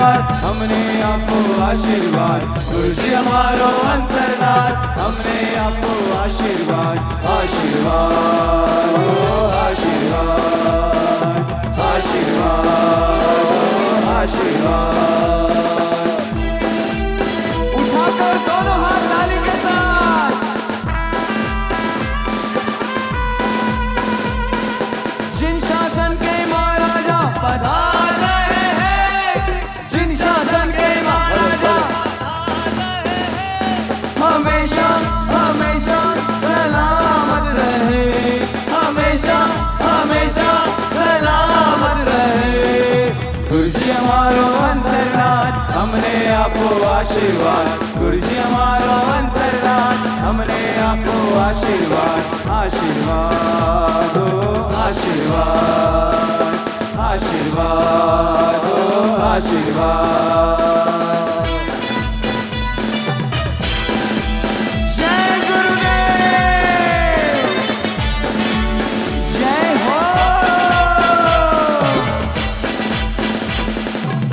अंतरनाथ हमने आपको आशीर्वाद, गुरु जी हमारो अंतरनाथ हमने आपको आशीर्वाद, आशीर्वाद आशीर्वाद आशीर्वाद आशीर्वाद। उठाकर दोनों हाथ ताली के साथ। जिन शासन के महाराजा पधार रहे हैं, जिन शासन के महाराजा हमेशा हमेशा सलामत रहे, हमेशा हमेशा सलामत रहे। गुरु जी हमारो अंतरनाथ हमने आपको आशीर्वाद, गुरु जी हमारो अंतरनाथ हमने आपको आशीर्वाद, आशीर्वाद आशीर्वाद आशीर्वाद आशीर्वाद। जय गुरुदेव, जय हो।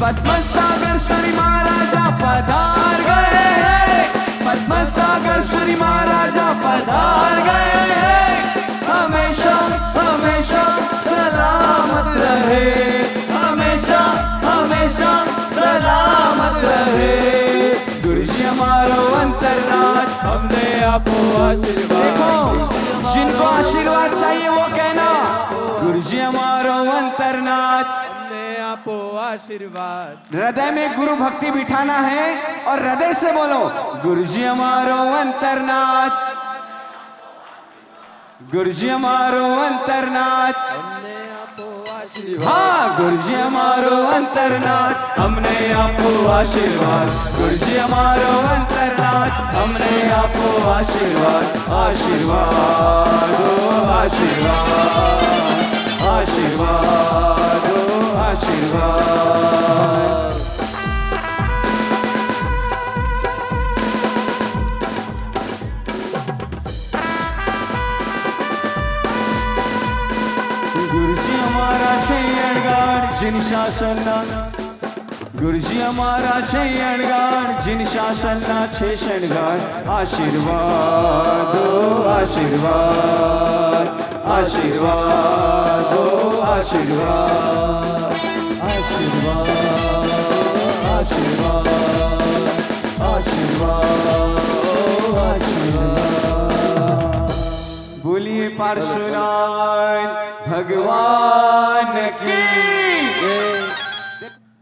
पद्मसागर श्री महाराजा पधार गए हैं, पद्मसागर श्री महाराजा पधार गए हैं। हमेशा हमेशा सलामत रहे, हमेशा हमेशा सलामत रहे। गुरु जी हमारो अंतरनाथ हमने आपको आशीर्वाद। देखो, जिनको आशीर्वाद चाहिए वो कहना, गुरु जी हमारो अंतरनाथ हमने आपको आशीर्वाद। हृदय में गुरु भक्ति बिठाना है और हृदय से बोलो, गुरु जी हमारो अंतरनाथ, गुरु जी हमारो अंतरनाथ हमने आपको आशीर्वाद। हाँ, गुरु जी हमारो अंतरनाथ हमने आपको आशीर्वाद, गुरु जी हमारो अंतरनाथ हमने आपको आशीर्वाद, आशीर्वाद आशीर्वाद आशीर्वाद आशीर्वाद। गुरु जी हमारा छैयणगार जिन शासनना, गुरु जी हमारा छैयणगार जिन शासनना छे शणगार। आशीर्वाद आशीर्वाद आशीर्वाद आशीर्वाद आशीर्वाद आशीर्वाद आशीर्वाद आशीर्वाद। बोलिए परशुराम भगवान की।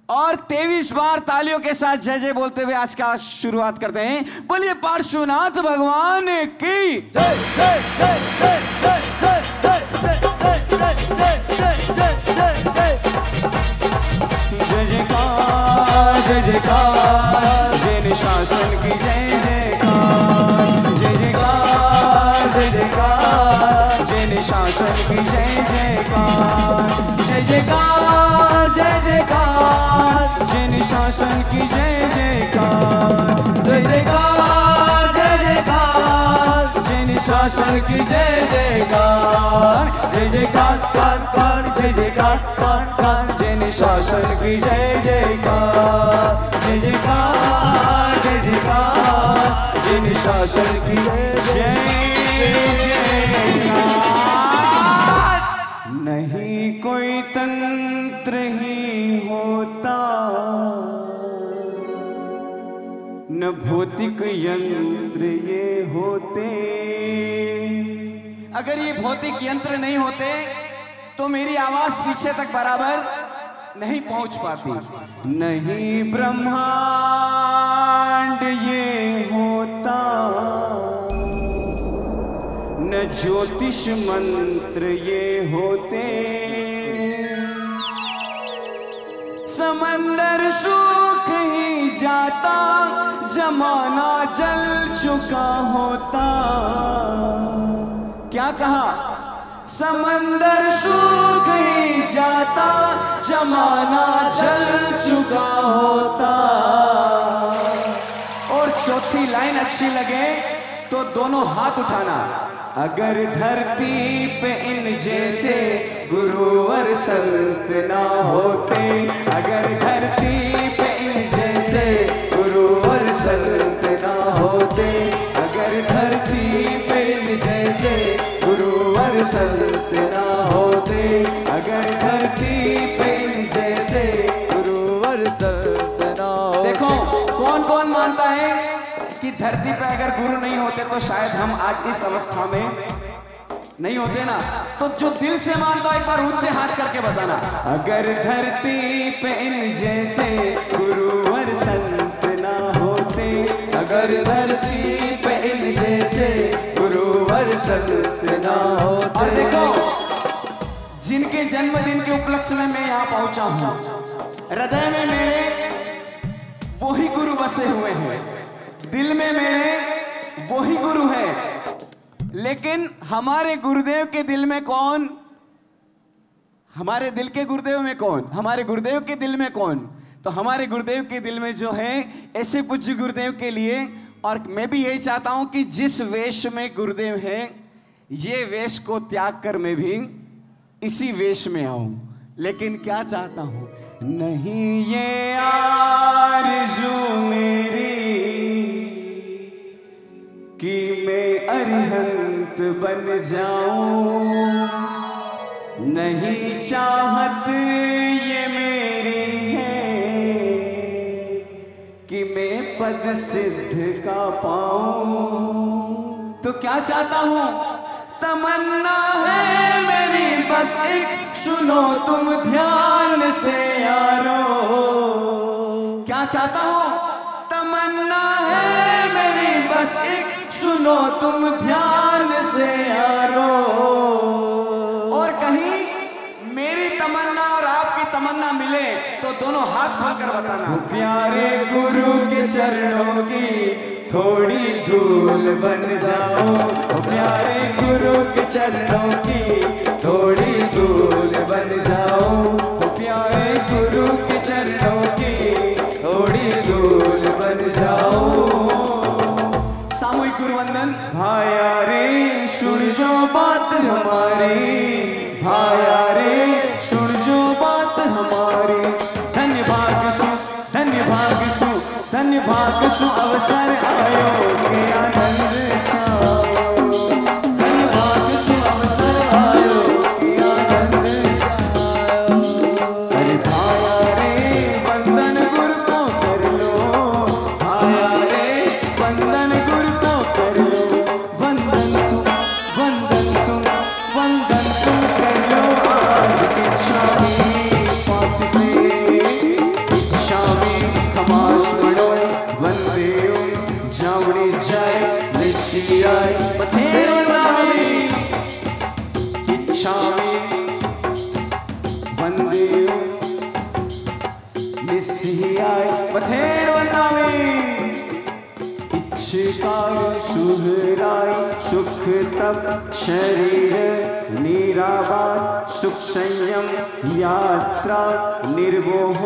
और 23 बार तालियों के साथ जय जय बोलते हुए आज का शुरुआत करते हैं। बोलिए पार्श्वनाथ भगवान की जय जय जय जय जय जय जय जय जय जय जय जय जयकार जय जयकार जय निशासन की जय जयकार, जय जयकार जय जयकार जय निशासन की जय जयकार, जय जयकार जय जयकार जय निशासन की जय जयकार, जय जयकार जय जयकार जय निशासन की जय जयकार, जय जयकार कार कार जय जयकार कार कार जय निशासन की जय जयकार, जय जयकार जय जयकार जय निशासन की जय जयकार। नहीं कोई तंत्र ही होता, न भौतिक यंत्र ये होते। अगर ये भौतिक यंत्र नहीं होते तो मेरी आवाज पीछे तक बराबर नहीं पहुंच पाती। नहीं ब्रह्मांड ये होता, न ज्योतिष मंत्र ये होते। समंदर सूख ही जाता, जमाना जल चुका होता। क्या कहा? समंदर सूख ही जाता, जमाना जल चुका होता। और चौथी लाइन अच्छी लगे तो दोनों हाथ उठाना। अगर धरती पे इन जैसे गुरुवर संत ना होते, अगर धरती पे संत ना होते, अगर धरती पे जैसे गुरुवर संत ना होते, अगर धरती पे जैसे गुरुवर संत ना होते। देखो कौन कौन मानता है कि धरती पे अगर गुरु नहीं होते तो शायद हम आज इस अवस्था में नहीं होते ना। तो जो दिल से मानता एक बार ऊंचे हाथ करके बताना, अगर धरती पे इन जैसे गुरुवर संत ना होते, अगर धरती पे इन जैसे गुरुवर संत ना होते। और देखो जिनके जन्मदिन के उपलक्ष्य में मैं यहाँ पहुंचा हूँ, हृदय में मेरे वही गुरु बसे हुए हैं, दिल में मेरे वही गुरु है। लेकिन हमारे गुरुदेव के दिल में कौन, हमारे दिल के गुरुदेव में कौन, हमारे गुरुदेव के दिल में कौन? तो हमारे गुरुदेव के दिल में जो है ऐसे पूज्य गुरुदेव के लिए, और मैं भी यही चाहता हूं कि जिस वेश में गुरुदेव हैं ये वेश को त्याग कर मैं भी इसी वेश में आऊं। लेकिन क्या चाहता हूं, नहीं ये आरज़ू मेरी कि मैं अरिहंत बन जाऊं, नहीं चाहत ये मेरी है कि मैं पद सिद्ध का पाऊं। तो क्या चाहता हूं, तमन्ना है मेरी बस एक, सुनो तुम ध्यान से यारो। क्या चाहता हूं, तमन्ना है मेरी बस एक, सुनो तुम ध्यान से यारो। और कहीं मेरी तमन्ना और आपकी तमन्ना मिले तो दोनों हाथ खोलकर बताना, प्यारे गुरु के चरणों की थोड़ी धूल बन जाओ, प्यारे गुरु के चरणों की थोड़ी धूल बन जाओ, प्यारे गुरु के चरणों की थोड़ी धूल बन जाओ। सामूहिक गुरुवंदन। भाया रे सुन जो बात हमारी, भाया रे सुन जो बात हमारी, धन्य भाग सु, धन्य भाग सु, धन्य भाग सु अवसर आयो कि आनंद छाओ, धन्य भाग सु अवसर आयो कि आनंद छाओ। अरे भाया रे वंदन गुरु को कर लो, भाया रे वंदन गुरु को कर लो, वंदन तुम, वंदन तुम, वंदन तुम कर लो आज इच्छा पाठ से, इच्छा खमास मड़ो वंदे जावड़ी जाए निशियाय पथेर नामी, इच्छा वंदे निशियाय पथेर नामी, इच्छिकाय सुहराय सुख तप शरीर निरावार, सुख संयम यात्रा निर्वोह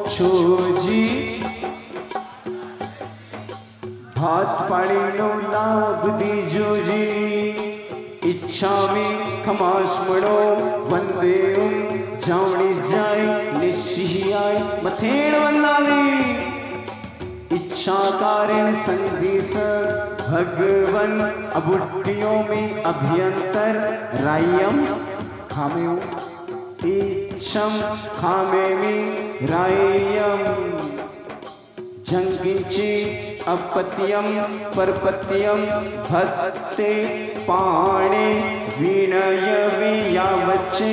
छोजी, भात पाड़ी नो लाभ दीजो जी, इच्छा में खमास मड़ो वंदे जावड़ी जाए निशियाय मथेड़ वंदावी, इच्छा कारण संदेश भगवन अबुट्टियों में अभ्यंतर रायम खामे, इच्छम खामे में रायम, जंगिंची अपत्यम परपत्यम भत्ते पाणे विनय वियावच्चे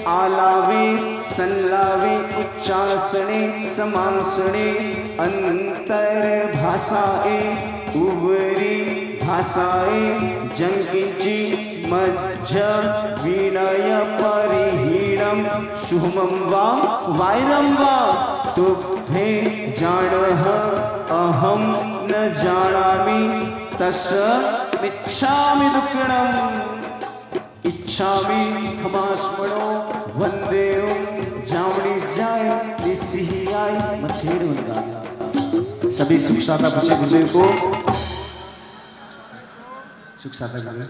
आलावे संलावे उच्चासने समासने अंतर भाषाए उवरी भाषाए जंगिंची मध्य विनय परिहीणम सुहमं वा वायरम वा तुभे जाणः अहम न जानामि तस् मिच्छामि दुक्कडम्, इच्छामि खमास्मणो वंदे जावड़ी जाए निसिहियाय मथेड़ वंदा। सभी सुख साता पूछे गुजरे को सुख साता गुजरे,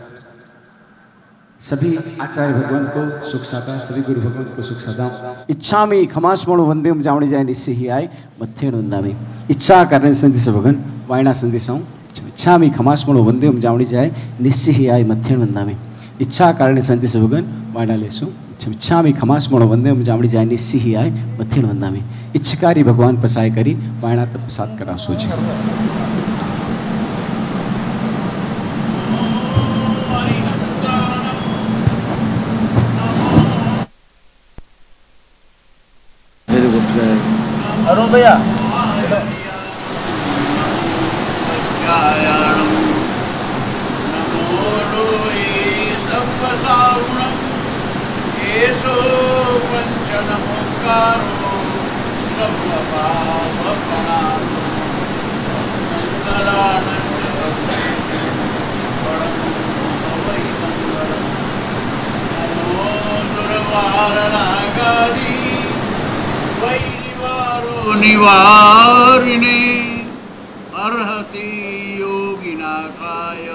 सभी आचार्य भगवान को सुख साता, सभी गुरु भगवान को सुख साता। इच्छा में खमास मोड़ वंदे जावड़ी जाए निश्चय ही आए मथेड़ वंदा में, इच्छा करने संधि से भगवान वायना संदेशं इच्छामि खमास्मणो वंदेम जावणी जाय निस्सिहियाय मध्यन वंदामि इच्छा कारणे संदेश वगन वायना लेसु इच्छामि खमास्मणो वंदेम जावणी जाय निस्सिहियाय मध्यन वंदामि इच्छकारी भगवान पसाय करी वायना तब प्रसाद करा सोच अरुण भैया निवारिणे अर्हति योगिनाथाय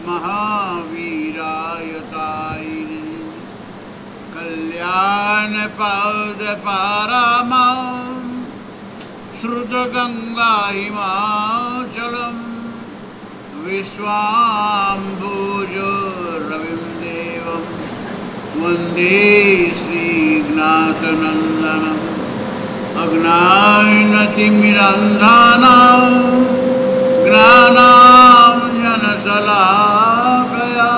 महावीराय तायिने कल्याण पाद पारामां श्रुतगंगा हिमाचलं विश्वाम्भुज रविं देवं वन्दे श्रीनाथनन्दनम् अज्ञानतिमिरन्धानां ज्ञानाञ्जनशलाकया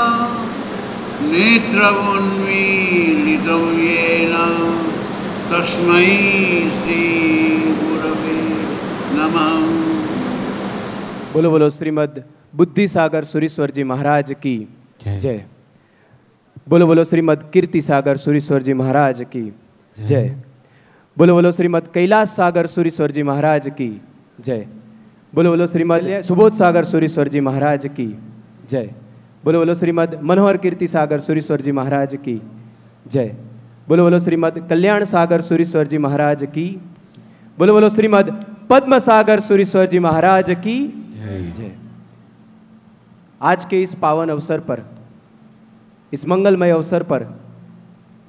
नेत्रमुन्मीलितं येन तस्मै श्रीगुरवे नमः। बोलो बोलो श्रीमद् बुद्धि सागर सुरीश्वर जी महाराज की जय। बोलो बोलो श्रीमद् कीर्ति सागर सुरीश्वर जी महाराज की जय। बोलो बोलो श्रीमद् कैलाश सागर सुरीश्वर जी महाराज की जय। बोलो बोलो श्रीमद् सुबोध सागर सुरीश्वर जी महाराज की जय। बोलो बोलो श्रीमद् मनोहर कीर्ति सागर सुरीश्वर जी महाराज की जय। बोलो बोलो श्रीमद् कल्याण सागर सुरीश्वर जी महाराज की। बोलो बोलो श्रीमद् पद्म सागर सुरीश्वर जी महाराज की जय। आज के इस पावन अवसर पर, इस मंगलमय अवसर पर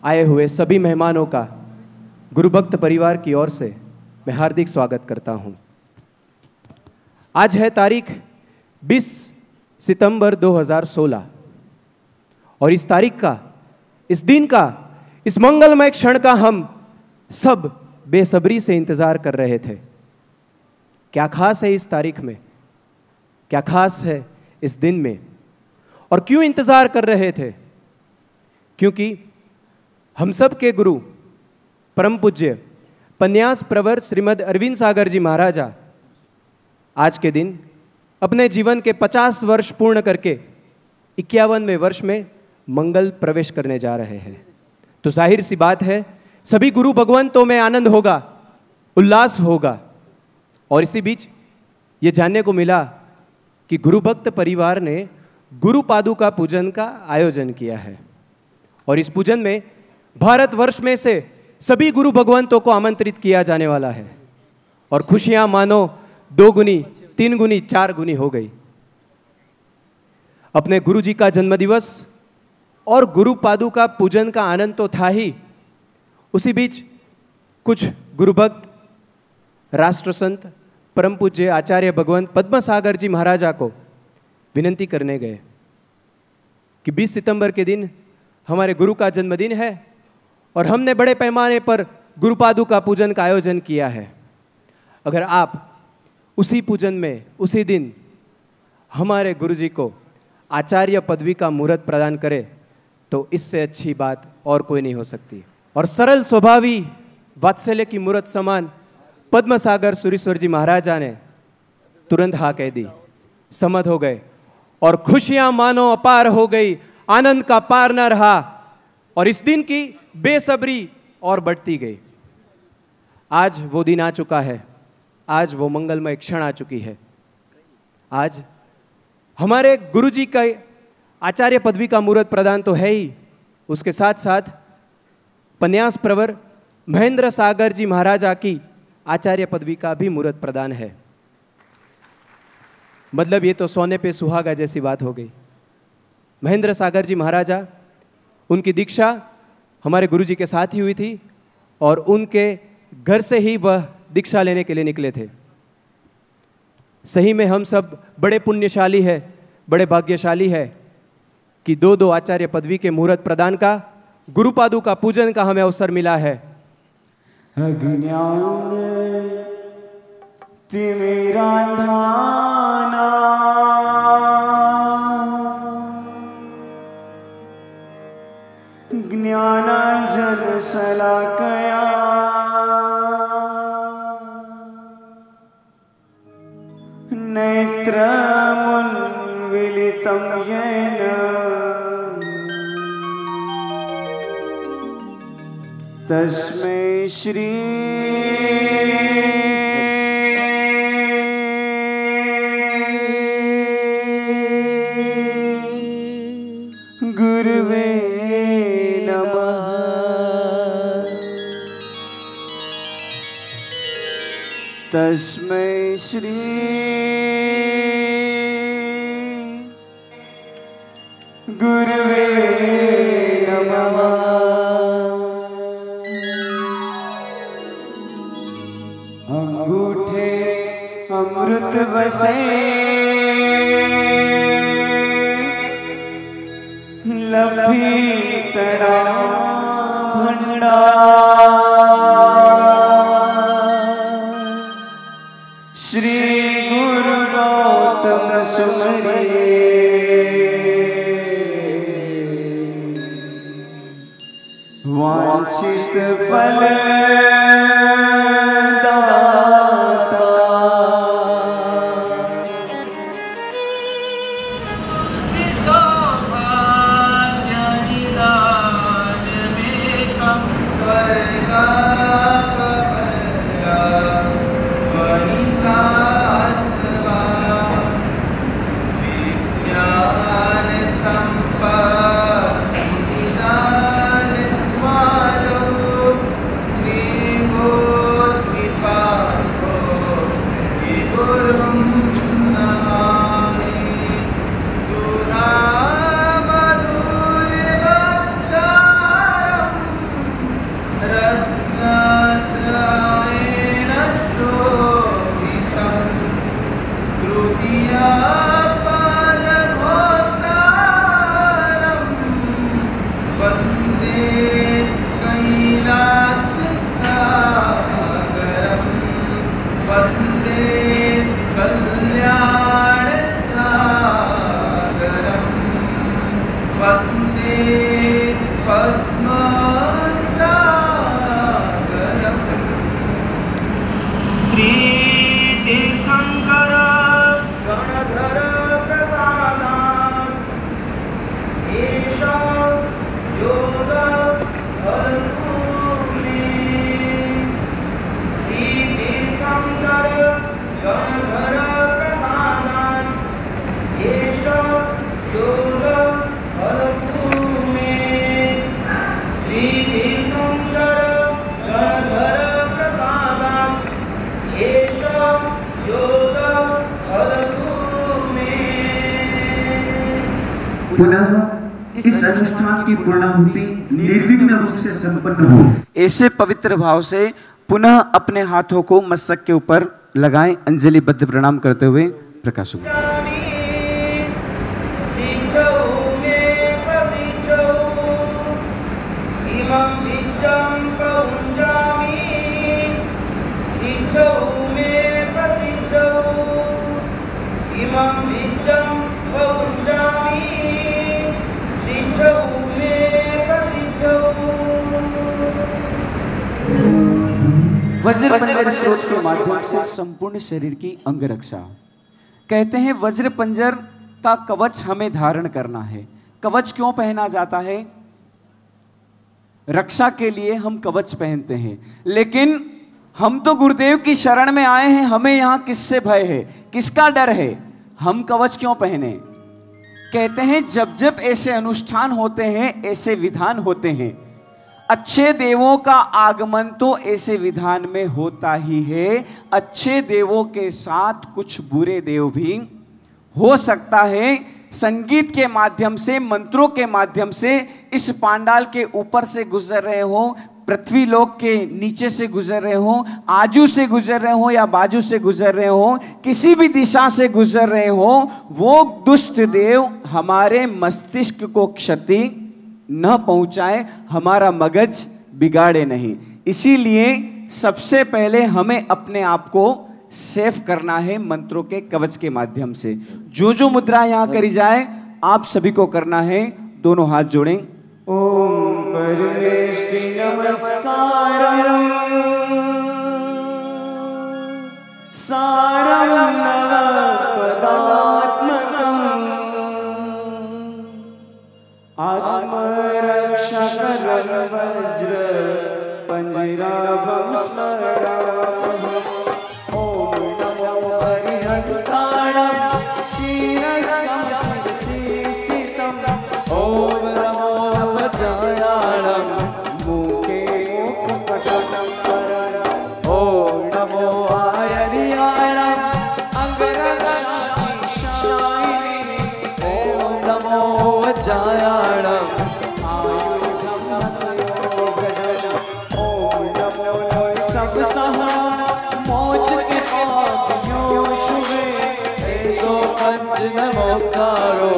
आए हुए सभी मेहमानों का गुरुभक्त परिवार की ओर से मैं हार्दिक स्वागत करता हूं। आज है तारीख 20 सितंबर 2016 और इस तारीख का, इस दिन का, इस मंगलमय क्षण का हम सब बेसब्री से इंतजार कर रहे थे। क्या खास है इस तारीख में, क्या खास है इस दिन में और क्यों इंतजार कर रहे थे? क्योंकि हम सब के गुरु परम पूज्य पन्यास प्रवर श्रीमद् अरविंद सागर जी महाराजा आज के दिन अपने जीवन के 50 वर्ष पूर्ण करके 51वें वर्ष में मंगल प्रवेश करने जा रहे हैं। तो जाहिर सी बात है सभी गुरु भगवंतों में आनंद होगा, उल्लास होगा। और इसी बीच ये जानने को मिला कि गुरु भक्त परिवार ने गुरु पादुका पूजन का आयोजन किया है और इस पूजन में भारतवर्ष में से सभी गुरु भगवंतों को आमंत्रित किया जाने वाला है और खुशियां मानो 2 गुनी, 3 गुनी, 4 गुनी हो गई। अपने गुरु जी का जन्मदिवस और गुरु पादुका पूजन का आनंद तो था ही, उसी बीच कुछ गुरु भक्त, राष्ट्र संत, परम पूज्य आचार्य भगवंत पद्म सागर जी महाराजा को विनंती करने गए कि 20 सितंबर के दिन हमारे गुरु का जन्मदिन है और हमने बड़े पैमाने पर गुरु पादुका पूजन का आयोजन किया है। अगर आप उसी पूजन में, उसी दिन हमारे गुरु जी को आचार्य पदवी का मुहूर्त प्रदान करें तो इससे अच्छी बात और कोई नहीं हो सकती। और सरल स्वभावी वात्सल्य की मूर्त समान पद्म सागर सुरीश्वर जी महाराजा ने तुरंत हाँ कह दी, सम्मत हो गए और खुशियां मानो अपार हो गई, आनंद का पार न रहा और इस दिन की बेसब्री और बढ़ती गई। आज वो दिन आ चुका है, आज वो मंगलमय क्षण आ चुकी है। आज हमारे गुरुजी का आचार्य पदवी का मुहूर्त प्रदान तो है ही, उसके साथ साथ पन्यास प्रवर महेंद्र सागर जी महाराजा की आचार्य पदवी का भी मुहूर्त प्रदान है। मतलब ये तो सोने पे सुहागा जैसी बात हो गई। महेंद्र सागर जी महाराजा, उनकी दीक्षा हमारे गुरुजी के साथ ही हुई थी और उनके घर से ही वह दीक्षा लेने के लिए निकले थे। सही में हम सब बड़े पुण्यशाली है, बड़े भाग्यशाली है कि दो दो आचार्य पदवी के मुहूर्त प्रदान का, गुरुपादु का पूजन का हमें अवसर मिला है। अज्ञान तिमिरांधाना ज्ञानांजन शलाकया नेत्रमुन्मीलितं येन तस्मै श्री गुरुवे नमः। तस्मै श्री गुरुवे नमः। अंगूठे अमृत बसे लभी तड़ा भंडार श्री गुरु गौतम सुमरिए वांछित फल पुनः इस अनुष्ठान की पूर्णाहुति निर्विघ्न रूप से संपन्न हो, ऐसे पवित्र भाव से पुनः अपने हाथों को मस्तक के ऊपर लगाएं। अंजलि बद्ध प्रणाम करते हुए प्रकाश होगा। वज्र पंजर स्रोत के माध्यम से संपूर्ण शरीर की अंग रक्षा। कहते हैं वज्र पंजर का कवच हमें धारण करना है। कवच क्यों पहना जाता है? रक्षा के लिए हम कवच पहनते हैं। लेकिन हम तो गुरुदेव की शरण में आए हैं, हमें यहां किससे भय है, किसका डर है? हम कवच क्यों पहने? कहते हैं जब जब ऐसे अनुष्ठान होते हैं, ऐसे विधान होते हैं, अच्छे देवों का आगमन तो ऐसे विधान में होता ही है। अच्छे देवों के साथ कुछ बुरे देव भी हो सकता है। संगीत के माध्यम से, मंत्रों के माध्यम से इस पांडाल के ऊपर से गुजर रहे हो, पृथ्वी लोक के नीचे से गुजर रहे हो, आजू से गुजर रहे हो या बाजू से गुजर रहे हो, किसी भी दिशा से गुजर रहे हो, वो दुष्ट देव हमारे मस्तिष्क को क्षति न पहुंचाए, हमारा मगज बिगाड़े नहीं। इसीलिए सबसे पहले हमें अपने आप को सेफ करना है मंत्रों के कवच के माध्यम से। जो जो मुद्रा यहां करी जाए आप सभी को करना है। दोनों हाथ जोड़ें। ओम परमेष्टि नमस्कारम सारम नवपदात्मकम आत्मरक्षकरं वज्र पंजराभं स्मरामः। ओम नमो हरिहंताणं शीरस्तं स्थितं। ओम नमो अपजायाणं मूके मुखपटलं परं। ओम नमो आयर्याणं अंगरक्षायिने। ओम नमो वज्रायाणं आयुधं हस्तयोगदम्। ओम नमो शब्दसः मोचके पापयो शुभे। एषो पंचनमोक्तारो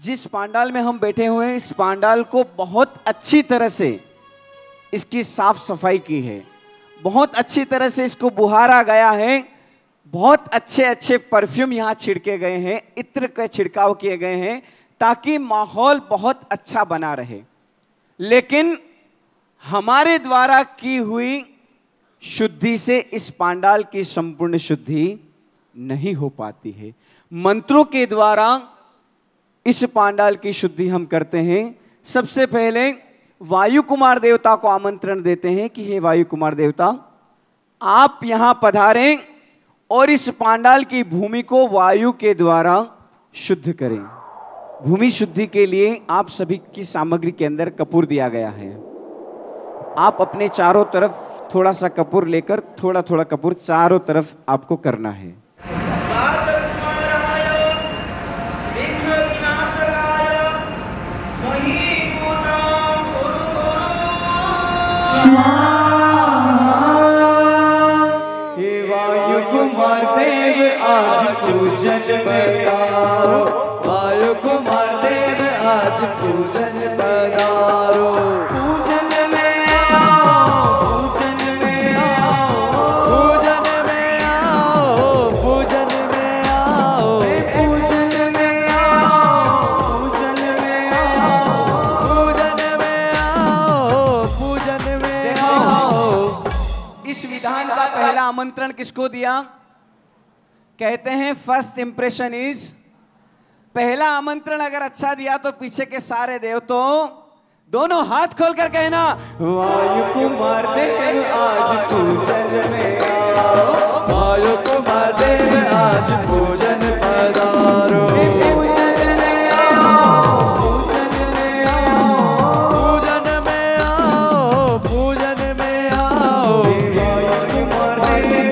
जिस पांडाल में हम बैठे हुए हैं, इस पांडाल को बहुत अच्छी तरह से इसकी साफ सफाई की है, बहुत अच्छी तरह से इसको बुहारा गया है, बहुत अच्छे अच्छे परफ्यूम यहाँ छिड़के गए हैं, इत्र का छिड़काव किए गए हैं ताकि माहौल बहुत अच्छा बना रहे। लेकिन हमारे द्वारा की हुई शुद्धि से इस पांडाल की संपूर्ण शुद्धि नहीं हो पाती है। मंत्रों के द्वारा इस पांडाल की शुद्धि हम करते हैं। सबसे पहले वायु कुमार देवता को आमंत्रण देते हैं कि हे वायु कुमार देवता, आप यहां पधारें और इस पांडाल की भूमि को वायु के द्वारा शुद्ध करें। भूमि शुद्धि के लिए आप सभी की सामग्री के अंदर कपूर दिया गया है। आप अपने चारों तरफ थोड़ा सा कपूर लेकर थोड़ा थोड़ा कपूर चारों तरफ आपको करना है। हे वायु कुमार देव आज पूजन पधारो। वायु कुमार देव आज पूजन पधारो। पूजन में आओ, पूजन में आओ, पूजन में आओ, पूजन में आओ, पूजन में आओ, पूजन में आओ, पूजन में आओ, पूजन में आओ। इस विधान का पहला आमंत्रण किसको दिया? कहते हैं फर्स्ट इंप्रेशन इज। पहला आमंत्रण अगर अच्छा दिया तो पीछे के सारे देव तो दोनों हाथ खोलकर कहना, वायु कुमार देव आज पूजन में आओ। वायु कुमार देव आज पूजन पधारो। पूजन में आओ, पूजन में आओ, पूजन में आओ, पूजन में आओ। वायु कुमार देव,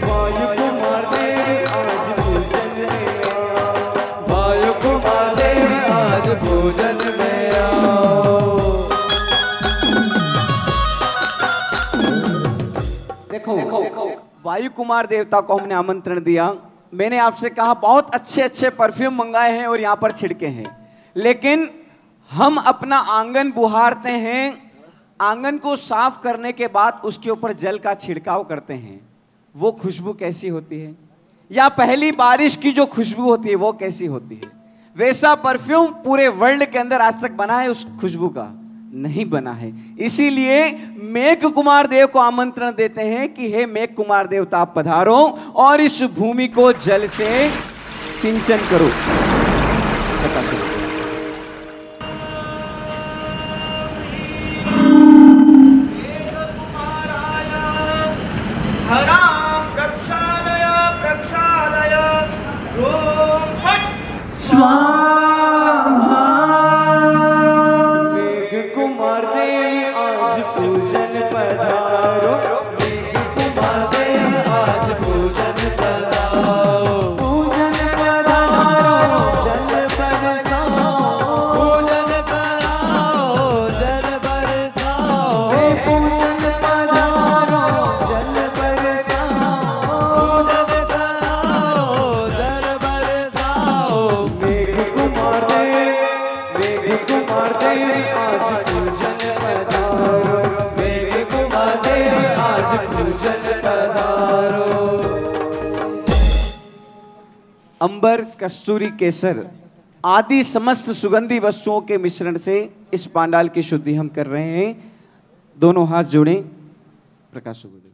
वायु कुमार देव आज पूजन में आओ। वायु कुमार देव आज पूजन में आओ। देखो वायु कुमार देवता को हमने आमंत्रण दिया। मैंने आपसे कहा बहुत अच्छे अच्छे परफ्यूम मंगाए हैं और यहाँ पर छिड़के हैं, लेकिन हम अपना आंगन बुहारते हैं आंगन को साफ करने के बाद उसके ऊपर जल का छिड़काव करते हैं, वो खुशबू कैसी होती है? या पहली बारिश की जो खुशबू होती है वो कैसी होती है? वैसा परफ्यूम पूरे वर्ल्ड के अंदर आज तक बना है उस खुशबू का? नहीं बना है। इसीलिए मेघ कुमार देव को आमंत्रण देते हैं कि हे मेघ कुमार देवता आप पधारो और इस भूमि को जल से सिंचन करो। अंबर, कस्तूरी, केसर आदि समस्त सुगंधी वस्तुओं के मिश्रण से इस पांडाल की शुद्धि हम कर रहे हैं। दोनों हाथ जोड़ें। प्रकाश गुरुदेव।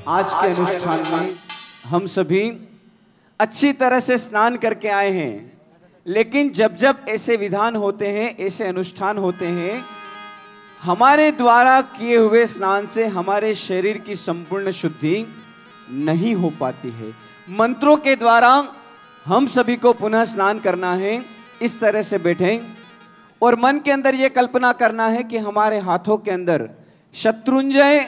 आज के अनुष्ठान में हम सभी अच्छी तरह से स्नान करके आए हैं, लेकिन जब जब ऐसे विधान होते हैं, ऐसे अनुष्ठान होते हैं, हमारे द्वारा किए हुए स्नान से हमारे शरीर की संपूर्ण शुद्धि नहीं हो पाती है। मंत्रों के द्वारा हम सभी को पुनः स्नान करना है। इस तरह से बैठें और मन के अंदर यह कल्पना करना है कि हमारे हाथों के अंदर शत्रुंजय,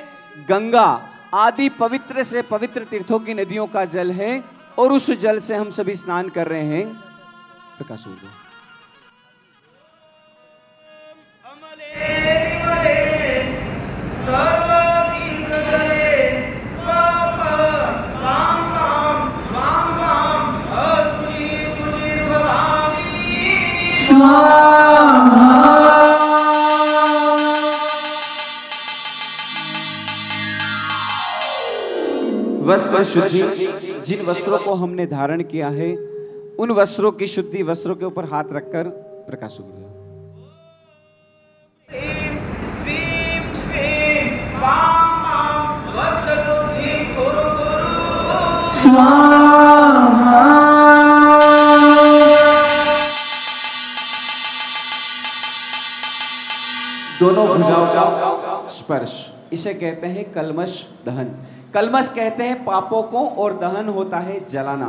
गंगा आदि पवित्र से पवित्र तीर्थों की नदियों का जल है और उस जल से हम सभी स्नान कर रहे हैं। प्रकाश गुरुदेव। वस्त्र शुद्धि, जिन वस्त्रों को हमने धारण किया है उन वस्त्रों की शुद्धि वस्त्रों के ऊपर हाथ रखकर प्रकाश गुरुदेव। दोनों भुजाओं का स्पर्श, इसे कहते हैं कलमश दहन। कलमश कहते हैं पापों को और दहन होता है जलाना।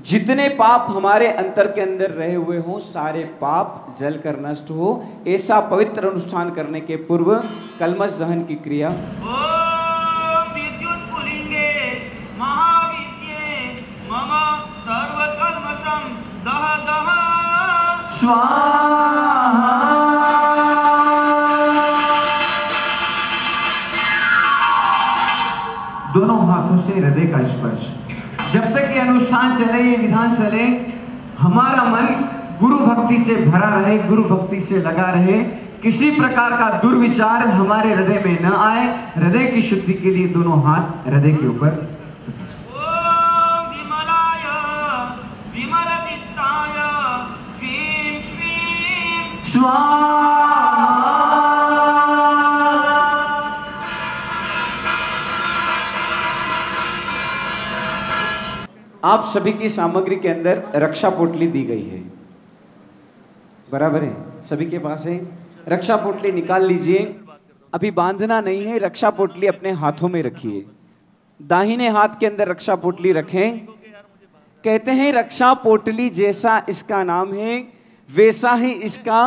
जितने पाप हमारे अंतर के अंदर रहे हुए हों सारे पाप जल कर नष्ट हो, ऐसा पवित्र अनुष्ठान करने के पूर्व कलमश दहन की क्रिया। ओम विद्युत फुलिंगे महाविद्ये मम सर्व कलमशम दह दह स्वाहा। दोनों हाथों से हृदय का स्पर्श। जब तक ये अनुष्ठान चले, ये विधान चले, हमारा मन गुरु भक्ति से भरा रहे, गुरु भक्ति से लगा रहे, किसी प्रकार का दुर्विचार हमारे हृदय में न आए। हृदय की शुद्धि के लिए दोनों हाथ हृदय के ऊपर। ओम विमलाय विमल चित्ताय ह्रीं श्रीं स्वाहा। आप सभी की सामग्री के अंदर रक्षा पोटली दी गई है, बराबर है? सभी के पास है? रक्षा पोटली निकाल लीजिए। अभी बांधना नहीं है, रक्षा पोटली अपने हाथों में रखिए। दाहिने हाथ के अंदर रक्षा पोटली रखें। कहते हैं रक्षा पोटली जैसा इसका नाम है वैसा ही इसका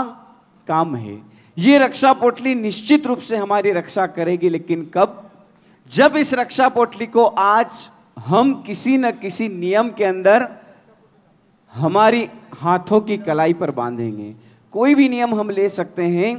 काम है। ये रक्षा पोटली निश्चित रूप से हमारी रक्षा करेगी, लेकिन कब? जब इस रक्षा पोटली को आज हम किसी न किसी नियम के अंदर हमारी हाथों की कलाई पर बांधेंगे। कोई भी नियम हम ले सकते हैं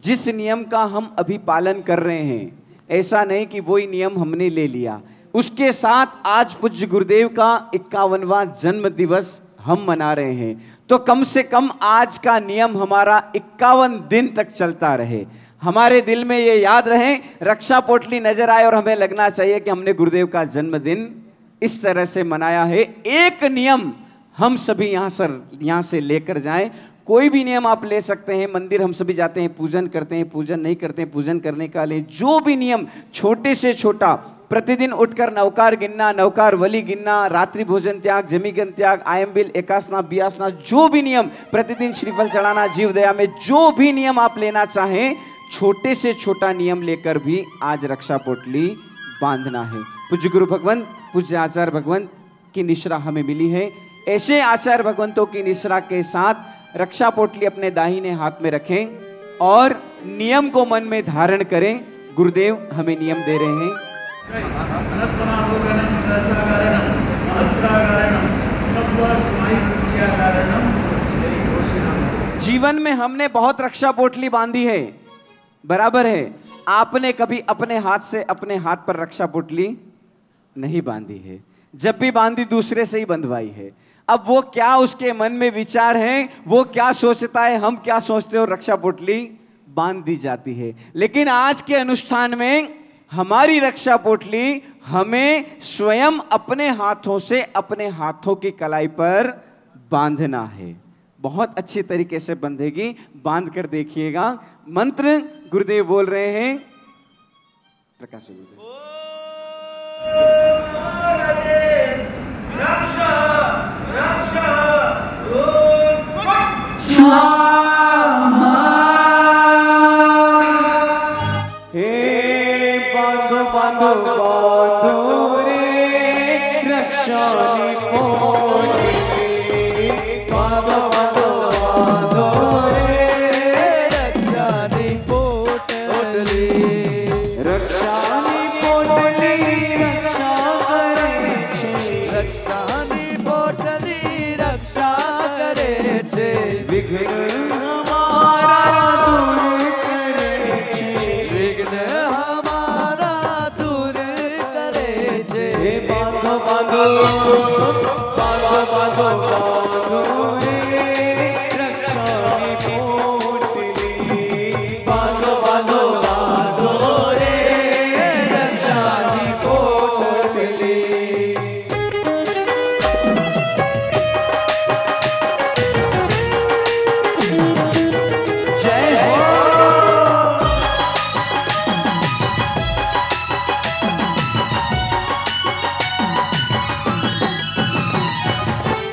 जिस नियम का हम अभी पालन कर रहे हैं, ऐसा नहीं कि वही नियम हमने ले लिया। उसके साथ आज पूज्य गुरुदेव का 51वां जन्म दिवस हम मना रहे हैं, तो कम से कम आज का नियम हमारा 51 दिन तक चलता रहे। हमारे दिल में ये याद रहे, रक्षा पोटली नजर आए और हमें लगना चाहिए कि हमने गुरुदेव का जन्मदिन इस तरह से मनाया है। एक नियम हम सभी यहाँ से लेकर जाएं। कोई भी नियम आप ले सकते हैं। मंदिर हम सभी जाते हैं, पूजन करते हैं, पूजन नहीं करते हैं, पूजन करने का ले जो भी नियम छोटे से छोटा, प्रतिदिन उठकर नवकार गिनना, नवकार वली गिनना, रात्रि भोजन त्याग, जमीगन त्याग, आयम्बिल, एकासना, बियासना, जो भी नियम, प्रतिदिन श्रीफल चढ़ाना, जीव दया में जो भी नियम आप लेना चाहें, छोटे से छोटा नियम लेकर भी आज रक्षा पोटली बांधना है। पूज्य गुरु भगवंत, पूज्य आचार्य भगवंत की निश्रा हमें मिली है। ऐसे आचार्य भगवंतों की निश्रा के साथ रक्षा पोटली अपने दाहिने हाथ में रखें और नियम को मन में धारण करें। गुरुदेव हमें नियम दे रहे हैं। जीवन में हमने बहुत रक्षा पोटली बांधी है, बराबर है। आपने कभी अपने हाथ से अपने हाथ पर रक्षा पोटली नहीं बांधी है, जब भी बांधी दूसरे से ही बंधवाई है। अब वो क्या उसके मन में विचार है, वो क्या सोचता है, हम क्या सोचते हो, रक्षा पोटली बांध दी जाती है। लेकिन आज के अनुष्ठान में हमारी रक्षा पोटली हमें स्वयं अपने हाथों से अपने हाथों की कलाई पर बांधना है। बहुत अच्छी तरीके से बंधेगी, बांध कर देखिएगा। मंत्र गुरुदेव बोल रहे हैं, प्रकाश गुरुदेव। रक्षा रक्षा हे बांधो बांधो बांधो रे रक्षा पोटली, बांधो बांधो बांधो रे रक्षा पोटली, रक्षा पोटली रक्षा करे छे, रक्षा पोटली रक्षा करे छे, विघ्न हमारा दूर करे छे, विघ्न हमारा दूर करे छे। बांधो बांधो बांधो बांधो बांधो रे रक्षा पोटली, बांधो बांधो बांधो रे रक्षा पोटली। जय हो।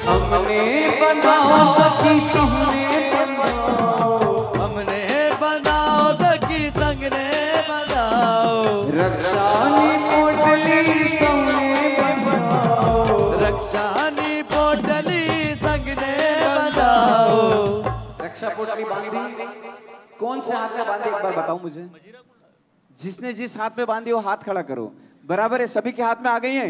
हमने बनाओ सखी संगने बनाओ, हमने बनाओ सखी संगने बनाओ, रक्षानी पोटली संगने बनाओ, रक्षानी पोटली संगने बनाओ। रक्षा पोटली बांधी, कौन से हाथ से बांधी एक बार बताओ मुझे। जिसने जिस हाथ में बांधी वो हाथ खड़ा करो, बराबर है? सभी के हाथ में आ गई है,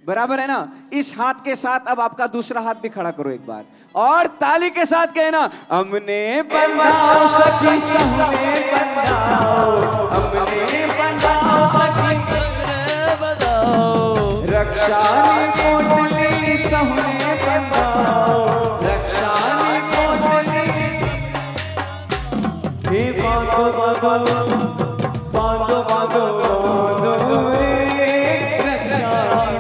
बराबर है ना? इस हाथ के साथ अब आपका दूसरा हाथ भी खड़ा करो एक बार, और ताली के साथ कहना, हमने बनाओ सखी संगने बनाओ, हमने बनाओ सखी संगने बनाओ, रक्षानी पोटली संगने बनाओ, रक्षानी पोटली। हे बांधो बांधो बांधो बांधो बांधो रे रक्षा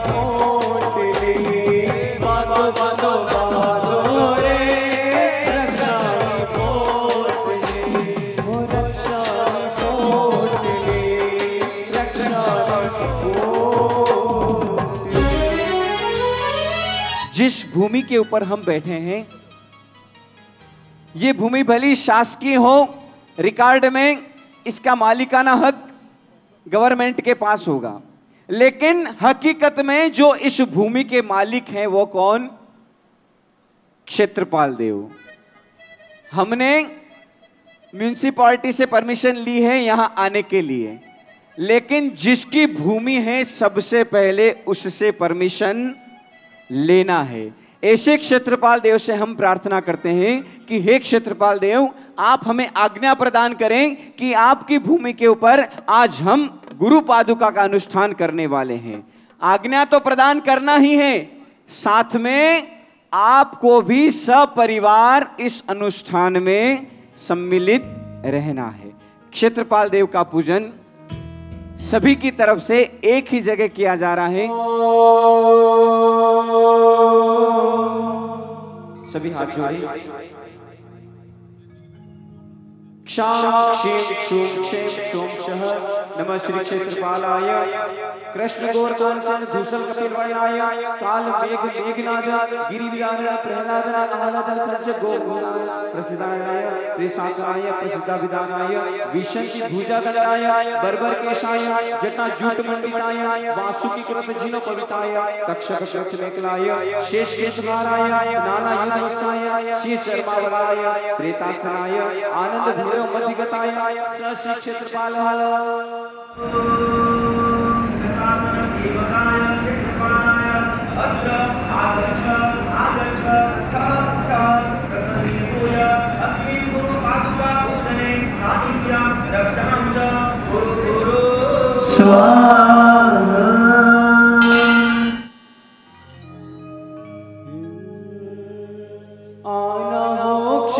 पोटली, बांधो बांधो बांधो रे रक्षा पोटली, हो रक्षा पोटली, रक्षा पोटली। भूमि के ऊपर हम बैठे हैं, ये भूमि भली शासकीय हो, रिकॉर्ड में इसका मालिकाना हक गवर्नमेंट के पास होगा, लेकिन हकीकत में जो इस भूमि के मालिक हैं वो कौन? क्षेत्रपाल देव। हमने म्यूनिसिपैलिटी से परमिशन ली है यहां आने के लिए, लेकिन जिसकी भूमि है सबसे पहले उससे परमिशन लेना है। ऐसे क्षेत्रपाल देव से हम प्रार्थना करते हैं कि हे क्षेत्रपाल देव, आप हमें आज्ञा प्रदान करें कि आपकी भूमि के ऊपर आज हम गुरु पादुका का अनुष्ठान करने वाले हैं। आज्ञा तो प्रदान करना ही है, साथ में आपको भी सपरिवार इस अनुष्ठान में सम्मिलित रहना है। क्षेत्रपाल देव का पूजन सभी की तरफ से एक ही जगह किया जा रहा है। सभी हाथ जोड़िए। क्षाम क्षीम क्षूम क्षेम क्षोम शः नमः श्री क्षेत्रपालाय कृष्ण गौर कांचन भूषण कपिलवरनाय काल मेघ मेघनाद गिरिविहार प्रहलाद आह्लाद पंच गोपुराय प्रसिद्धाय त्रिशाखाय प्रसिद्ध विधानाय विशंति भुजादंडाय बर्बर केशाय जटा जूट मंडिताय वासुकी कृत जिनो पविताय तक्षक कृत मेखलाय शेष केशधाराय नाना युधवस्ताय शीश चर्मावलाय प्रेतासनाय आनंद भैरव मधिगताय श्री क्षेत्रपालाय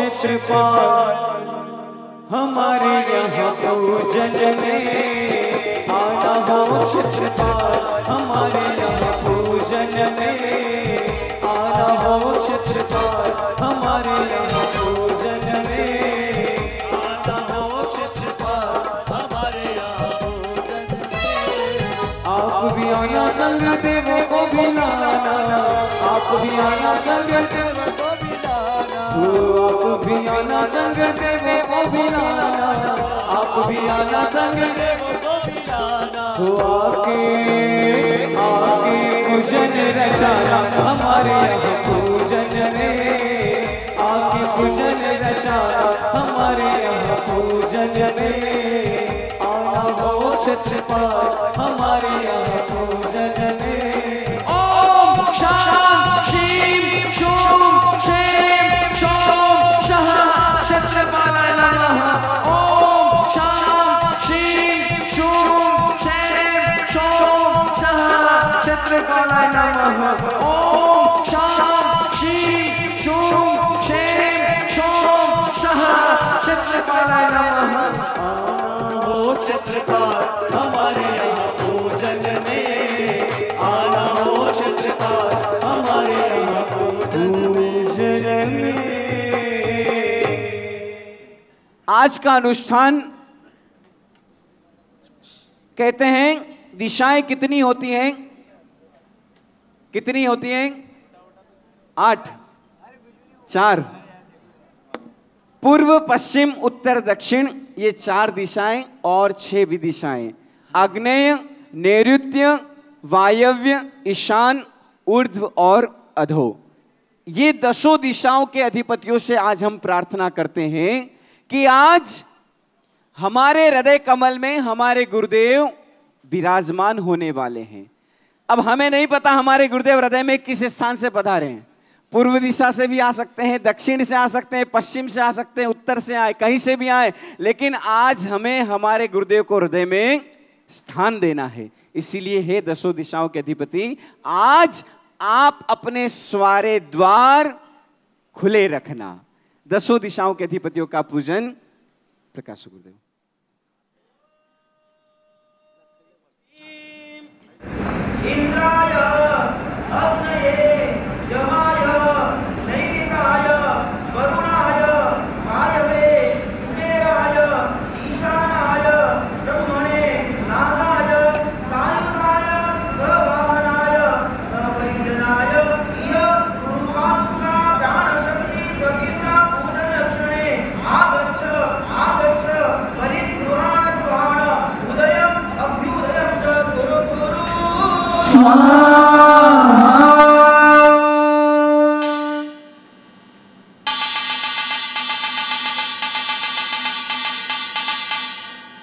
क्षेत्रपाल हमारे यहाँ पूजन में आना हो। क्षेत्रपाल हमारे यहाँ पूजन में आना हो। क्षेत्रपाल हमारे यहाँ पूजन में आना हो। क्षेत्रपाल हमारे यहाँ पूजन में आप भी आना, संग देवों को भी लाना, आप भी आना संग देवों को भी लाना, आप भी आना संग देवों को भी लाना, आप भी आना संग देवों को भी लाना। आके आके पूजन रचाना हमारे यहाँ पूजन में, आके पूजन रचाना हमारे यहाँ पूजन में आना हो। क्षेत्रपाल हमारे यहाँ पूजन में। ओम शाम शीम शूम क्षेम क्षोम शः क्षेत्रपालाय नमः। ओम शाम शीम शूम क्षेम क्षोम शः क्षेत्रपालाय नमः। ओम शाम शीम शूम क्षेम क्षोम शः क्षेत्रपालाय नमः। हो क्षेत्रपाल हमारे यहाँ पूजन में आना हो। क्षेत्रपाल हमारे यहाँ पूजन में। आज का अनुष्ठान कहते हैं दिशाएं कितनी होती हैं? कितनी होती हैं? 8, 4। पूर्व पश्चिम उत्तर दक्षिण ये 4 दिशाएं और 6 विदिशाएं। आग्नेय, नैऋत्य, वायव्य, ईशान, ऊर्ध्व और अधो। ये 10 दिशाओं के अधिपतियों से आज हम प्रार्थना करते हैं कि आज हमारे हृदय कमल में हमारे गुरुदेव विराजमान होने वाले हैं। अब हमें नहीं पता हमारे गुरुदेव हृदय में किस स्थान से पधारे हैं। पूर्व दिशा से भी आ सकते हैं, दक्षिण से आ सकते हैं, पश्चिम से आ सकते हैं, उत्तर से आए, कहीं से भी आए, लेकिन आज हमें हमारे गुरुदेव को हृदय में स्थान देना है। इसीलिए हे 10 दिशाओं के अधिपति, आज आप अपने स्वारे द्वार खुले रखना। 10 दिशाओं के अधिपतियों का पूजन। प्रकाश गुरुदेव। इंद्राय अग्नये यमाय नैऋताय वरुणाय वायवे कुबेराय ईशानाय ब्रह्मणे नागाय सायुधाय सवाहनाय सपरिजनाय इह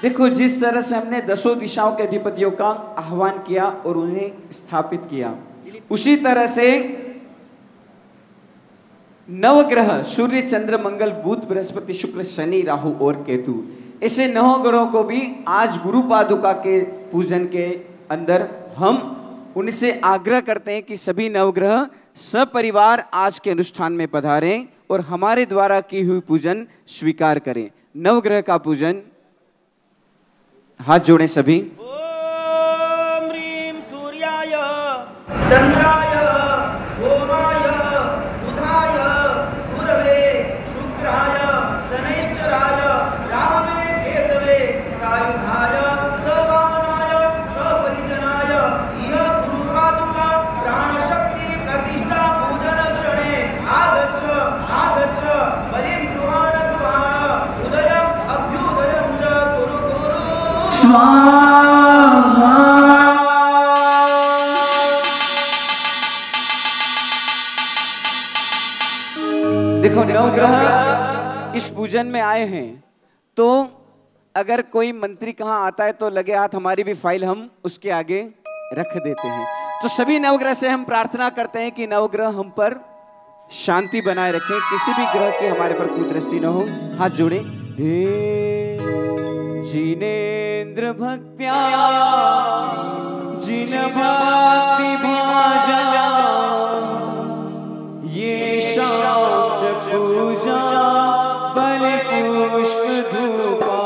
देखो, जिस तरह से हमने 10 दिशाओं के अधिपतियों का आह्वान किया और उन्हें स्थापित किया, उसी तरह से नवग्रह सूर्य, चंद्र, मंगल, बुध, बृहस्पति, शुक्र, शनि, राहु और केतु, ऐसे 9 ग्रहों को भी आज गुरु पादुका के पूजन के अंदर हम उनसे आग्रह करते हैं कि सभी नवग्रह सपरिवार आज के अनुष्ठान में पधारें और हमारे द्वारा की हुई पूजन स्वीकार करें। नवग्रह का पूजन, हाथ जोड़ें सभी। ओम ह्रीं सूर्याय चंद्राय सोमाय बुधाय गुरवे शुक्राय शनैश्चराय राहवे केतवे सायुधाय सवामनाय सपरिजनाय इह गुरुपादुका प्राणशक्ति प्रतिष्ठा पूजन क्षणे आगच्छ आगच्छ बलिं गृहाण गृहाण उदयम् अभ्युदयं च कुरु देखो, नवग्रह इस पूजन में आए हैं, तो अगर कोई मंत्री कहाँ आता है तो लगे हाथ हमारी भी फाइल हम उसके आगे रख देते हैं। तो सभी नवग्रह से हम प्रार्थना करते हैं कि नवग्रह हम पर शांति बनाए रखें, किसी भी ग्रह की हमारे पर कुदृष्टि न हो। हाथ जोड़े। हे जिनेन्द्र भक्त्या जिन भक्ति भाजा ये शांच पूजा बल पुष्प धूपा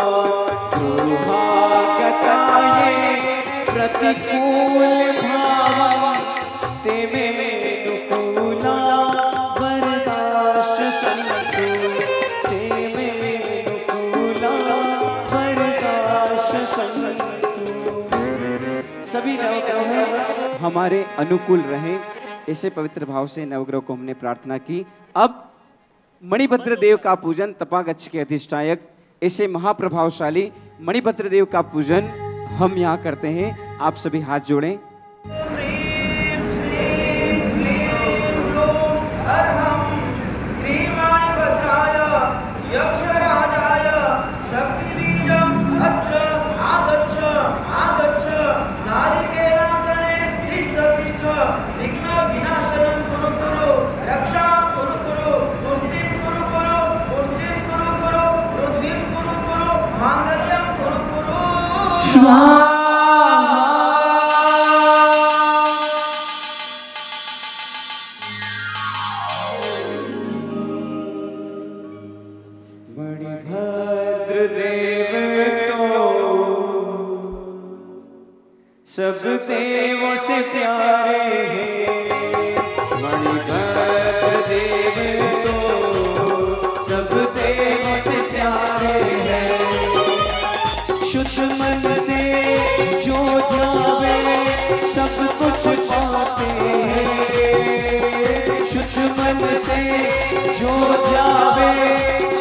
दुभागताये प्रतिकूल भाव तेवे अनुकूला वरदाश संतु तेवे अनुकूला वरदाश संतु। सभी नवग्रह हमारे अनुकूल रहें, ऐसे पवित्र भाव से नवग्रह को हमने प्रार्थना की। अब मणिभद्र देव का पूजन, तपागच्छ के अधिष्ठायक ऐसे महाप्रभावशाली मणिभद्र देव का पूजन हम यहाँ करते हैं। आप सभी हाथ जोड़ें। मणिभद्र देव तो सब देवों से प्यारे हैं, मणिभद्र देव तो सब देवों से प्यारे हैं। शुद्ध मन से जो ध्यावे सब कुछ पाते हैं, शुद्ध मन से जो ध्यावे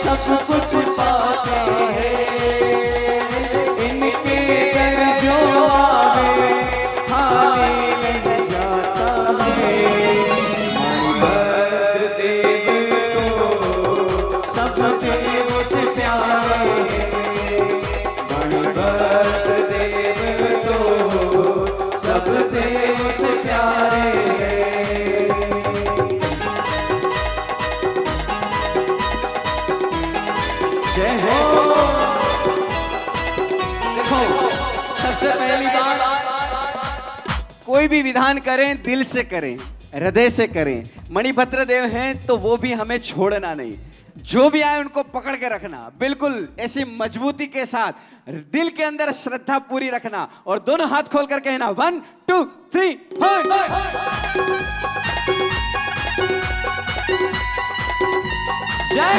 सब कुछ पाते हैं। इनके दर जो आवे खाली नहीं जाता है। मणिभद्र देव तो सब देवों से प्यारे हैं, मणिभद्र देव तो सब देवों से प्यारे हैं। जय हो। देखो, सबसे पहली बात, कोई भी विधान करें दिल से करें, हृदय से करें। मणिभद्र देव हैं तो वो भी हमें छोड़ना नहीं, जो भी आए उनको पकड़ के रखना, बिल्कुल ऐसी मजबूती के साथ, दिल के अंदर श्रद्धा पूरी रखना और दोनों हाथ खोल कर कहना 1 2 3 जय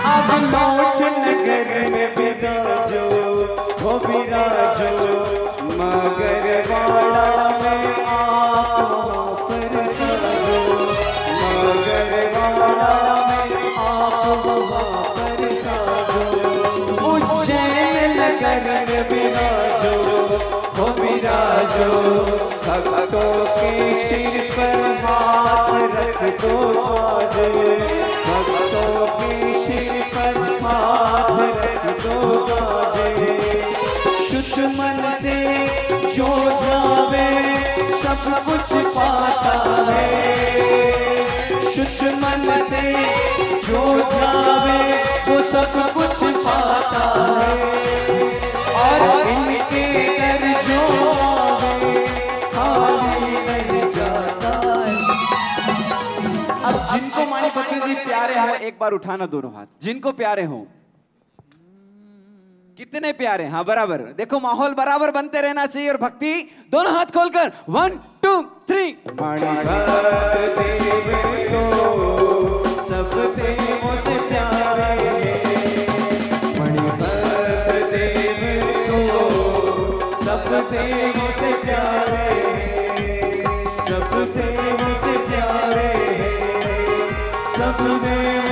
अब लौट नगर में बिराजो, हो बिराजो मगर वाड़ा में आप पर साजो, मगर वाड़ा में आप वहाँ पर साजो। हो विराजो, भक्तों के सिर पर हाथ रख दो आज, भक्तों के सिर पर हाथ रख दो आज। शुद्ध मन से जो जावे सब कुछ पाता है, शुद्ध मन से जो जावे वो सब कुछ पाता है, और इनके दर जो आवे खाली नहीं जाता है। अब जिनको मानी बकरी जी प्यारे हो एक बार उठाना दोनों हाथ, जिनको प्यारे हो। कितने प्यारे, हाँ बराबर, देखो माहौल बराबर बनते रहना चाहिए। और भक्ति दोनों हाथ खोलकर 1 2 3। सब देवों से प्यारे, मणिभद्र देव तो सब देवों से प्यारे, सब देवों से प्यारे, सब देव